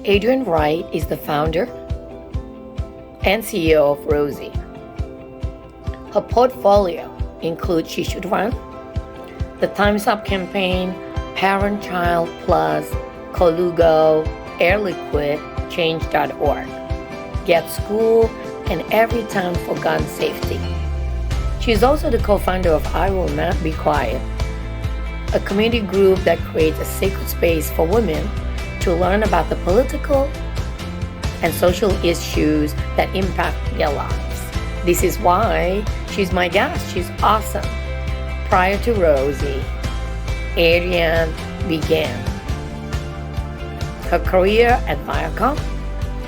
Adrianne Wright is the founder and CEO of Rosie. Her portfolio includes She Should Run, the Time's Up campaign, ParentChild Plus, Colugo, Liquide, Change.org, Get School, and Everytown for gun safety. She is also the co-founder of I Will Not Be Quiet, a community group that creates a sacred space for women to learn about the political and social issues that impact their lives. This is why she's my guest. She's awesome. Prior to Rosie, Adrianne began her career at Viacom,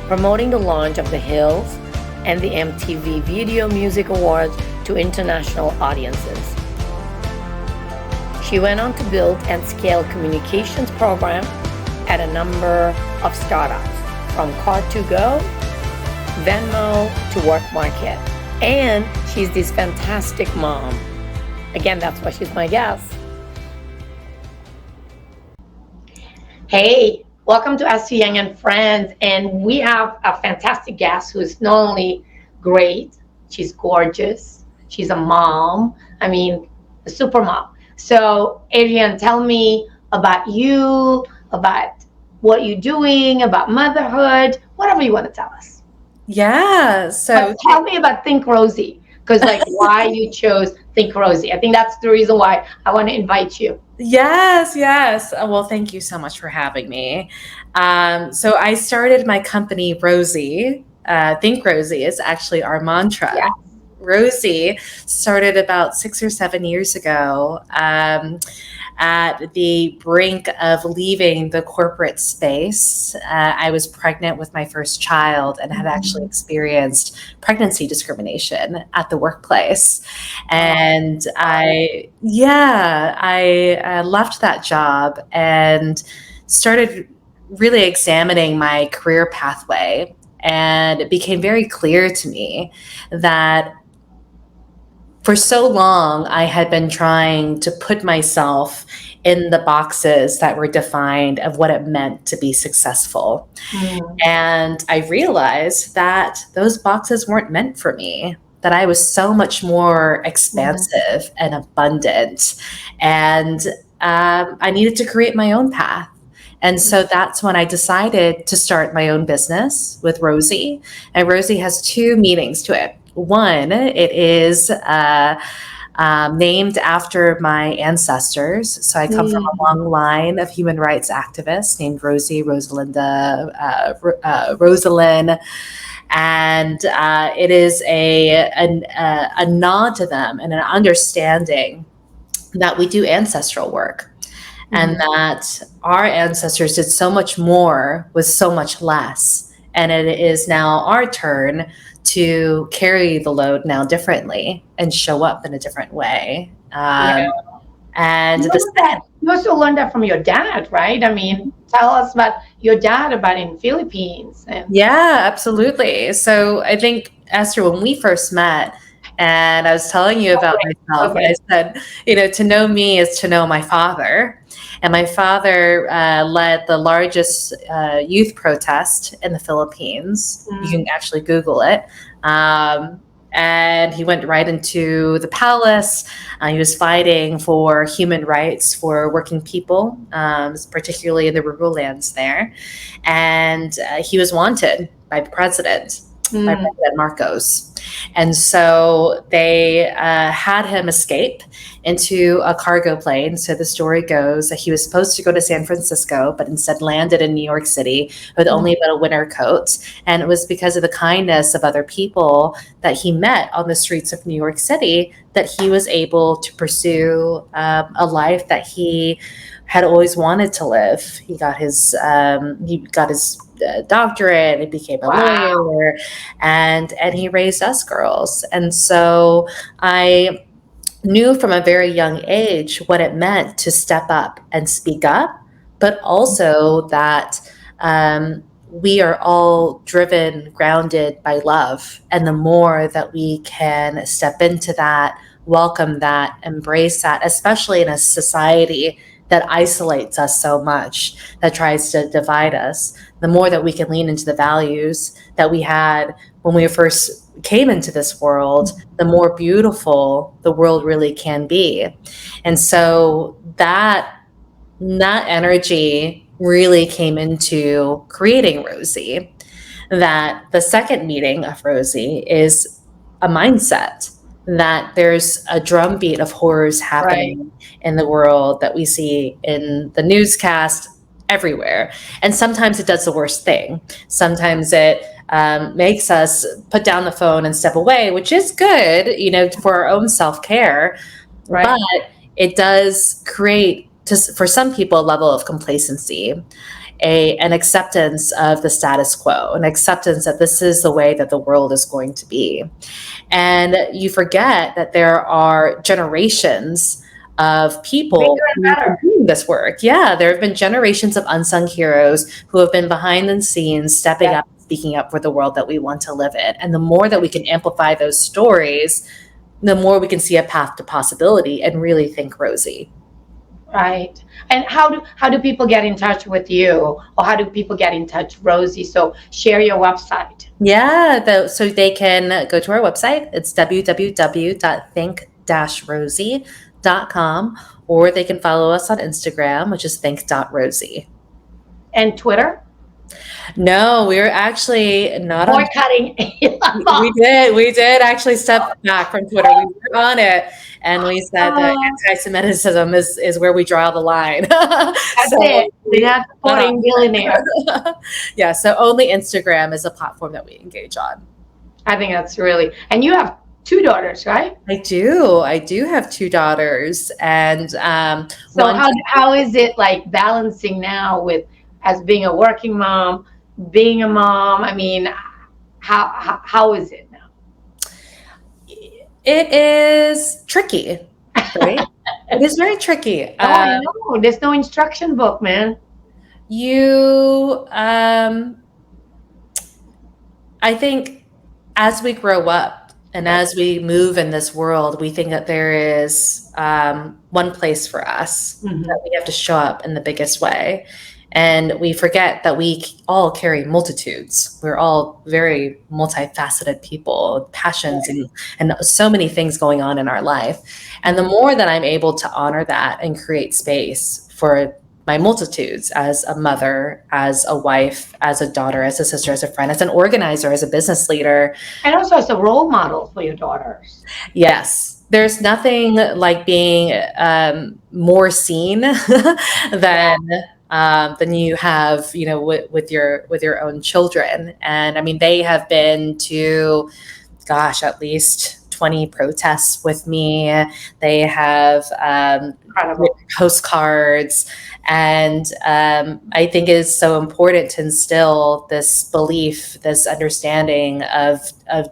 promoting the launch of The Hills and the MTV Video Music Awards to international audiences. She went on to build and scale communications program at a number of startups, from Car2Go, Venmo to WorkMarket. And she's this fantastic mom. Again, that's why she's my guest. Hey, welcome to Esther Young and Friends. And we have a fantastic guest who's not only great, she's gorgeous, she's a mom, a super mom. So Adrianne, tell me about you, about what you're doing, about motherhood, whatever you want to tell us. Yeah. But tell me about Think Rosie, because why you chose Think Rosie. I think that's the reason why I want to invite you. Yes. Well, thank you so much for having me. So I started my company, Rosie. Think Rosie is actually our mantra. Yeah. Rosie started about 6 or 7 years ago at the brink of leaving the corporate space. I was pregnant with my first child and had actually experienced pregnancy discrimination at the workplace. And I left that job and started really examining my career pathway. And it became very clear to me that for so long, I had been trying to put myself in the boxes that were defined of what it meant to be successful. And I realized that those boxes weren't meant for me, that I was so much more expansive and abundant. And I needed to create my own path. And so that's when I decided to start my own business with Rosie. And Rosie has two meanings to it. One, it is named after my ancestors. So I come from a long line of human rights activists named Rosie, Rosalinda, Rosalind. And it is a nod to them and an understanding that we do ancestral work. And that our ancestors did so much more with so much less. And it is now our turn to carry the load now differently and show up in a different way. And you also learned that from your dad, right? Tell us about your dad about in Philippines. Yeah, absolutely. So I think, Esther, when we first met, and I was telling you about myself, I said, to know me is to know my father. And my father led the largest youth protest in the Philippines. You can actually Google it. And he went right into the palace. He was fighting for human rights for working people, particularly in the rural lands there. And he was wanted by the president, by President Marcos. And so they had him escape into a cargo plane. So the story goes that he was supposed to go to San Francisco, but instead landed in New York City with only about a winter coat. And it was because of the kindness of other people that he met on the streets of New York City that he was able to pursue a life that he had always wanted to live. He got his doctorate, he became a lawyer, and he raised us girls. And so I knew from a very young age what it meant to step up and speak up, but also that we are all driven, grounded by love. And the more that we can step into that, welcome that, embrace that, especially in a society that isolates us so much, that tries to divide us, the more that we can lean into the values that we had when we first came into this world, the more beautiful the world really can be. And so that energy really came into creating Rosie. That the second meeting of Rosie is a mindset, that there's a drumbeat of horrors happening in the world that we see in the newscast everywhere. And sometimes it does the worst thing. Sometimes it makes us put down the phone and step away, which is good, for our own self-care. Right. But it does create, for some people, a level of complacency, an acceptance of the status quo, an acceptance that this is the way that the world is going to be. And you forget that there are generations of people who are doing this work. Yeah, there have been generations of unsung heroes who have been behind the scenes, stepping up, speaking up for the world that we want to live in. And the more that we can amplify those stories, the more we can see a path to possibility and really think Rosie. Right. And how do people get in touch with you, or how do people get in touch, Rosie? So share your website. Yeah, so they can go to our website. It's www.think-rosie.com, or they can follow us on Instagram, which is think.rosie. And Twitter? No, we're actually not boycotting. We did actually step back from Twitter. We were on it, and we said that anti-Semitism is where we draw the line. That's it. We're not supporting billionaires. Yeah, so only Instagram is a platform that we engage on. I think that's really, and you have 2 daughters, right? I do have 2 daughters, and so how is it like balancing now with, as being a working mom, being a mom? I mean, how is it now? It is tricky, right? It is very tricky. I know. There's no instruction book, man. I think as we grow up and as we move in this world, we think that there is one place for us, that we have to show up in the biggest way. And we forget that we all carry multitudes. We're all very multifaceted people, passions and so many things going on in our life. And the more that I'm able to honor that and create space for my multitudes, as a mother, as a wife, as a daughter, as a sister, as a friend, as an organizer, as a business leader. And also as a role model for your daughters. Yes. There's nothing like being more seen than you have, with your own children. And I mean, they have been to, at least 20 protests with me. They have postcards. And I think it is so important to instill this belief, this understanding of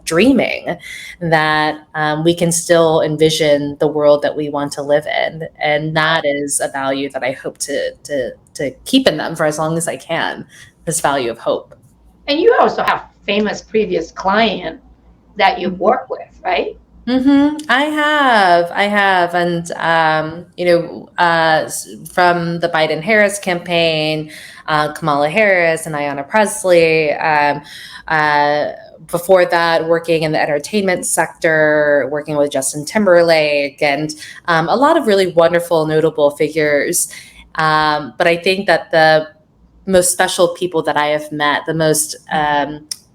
dreaming, that we can still envision the world that we want to live in. And that is a value that I hope to keep in them for as long as I can, this value of hope. And you also have famous previous client that you've worked with, right? I have. And, from the Biden-Harris campaign, Kamala Harris and Ayanna Pressley, before that, working in the entertainment sector, working with Justin Timberlake, and a lot of really wonderful, notable figures. But I think that the most special people that I have met, the most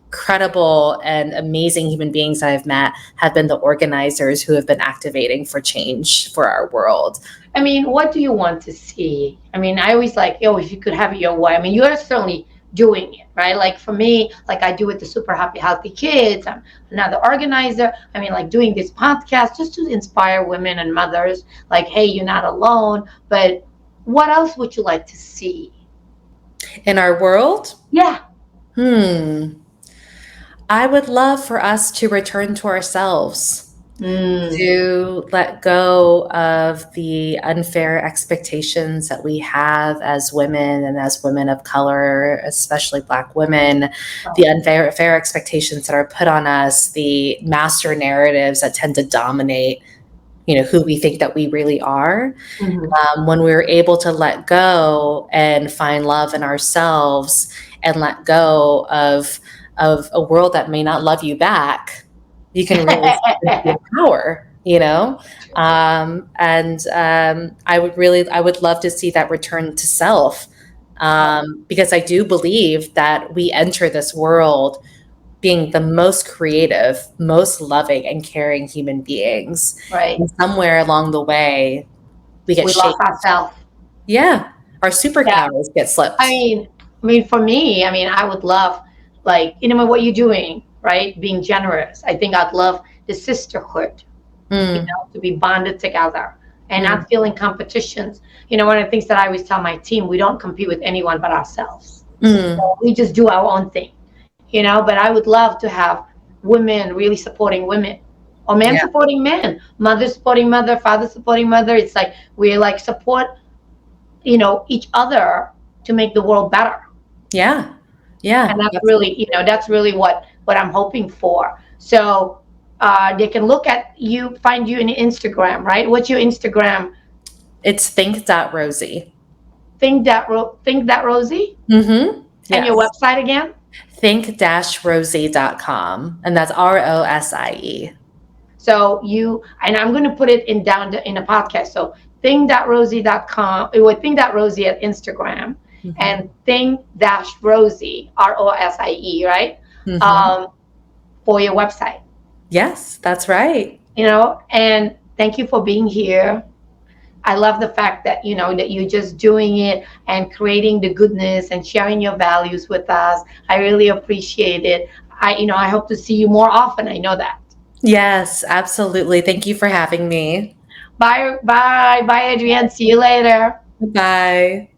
credible and amazing human beings I've met, have been the organizers who have been activating for change for our world. I mean, what do you want to see? I mean, I always if you could have it your way. I mean, you are certainly doing it, right? Like for me, like I do with the Super Happy Healthy Kids. I'm another organizer. I mean, like doing this podcast just to inspire women and mothers, like, hey, you're not alone. But what else would you like to see in our world? Yeah. I would love for us to return to ourselves, to let go of the unfair expectations that we have as women and as women of color, especially Black women, the unfair expectations that are put on us, the master narratives that tend to dominate who we think that we really are. Mhm. When we're able to let go and find love in ourselves and let go of a world that may not love you back, you can really step into your power, I would love to see that return to self, because I do believe that we enter this world being the most creative, most loving and caring human beings. Right. And somewhere along the way, we get We lost shaped. ourselves. Yeah. Our Yeah. superpowers get I slipped. mean, for me, I would love, like, what you're doing, right? Being generous. I think I'd love the sisterhood, Mm, to be bonded together and mm, not feeling competitions. One of the things that I always tell my team, we don't compete with anyone but ourselves. mm. We just do our own thing, but I would love to have women really supporting women, or men Yeah. supporting men, mother supporting mother, father supporting mother. It's like we like support, each other to make the world better. Yeah. And Yeah. that's really, Absolutely. that's really what I'm hoping for. So they can find you in Instagram, right? What's your Instagram? It's think.rosie. Think that Rosie. Mm-hmm. And your Yes. website again? Think-rosie.com. And that's ROSIE. So and I'm going to put it in a podcast. So think.rosie.com, or think.rosie at Instagram, Mm-hmm. and think-rosie, ROSIE, right? Mm-hmm. Um, for your website, Yes, that's right. and thank you for being here. I love the fact that that you're just doing it and creating the goodness and sharing your values with us. I really appreciate it. I hope to see you more often. I know that. Yes, absolutely. Thank you for having me. Bye, bye, bye, Adrienne. See you later. Bye.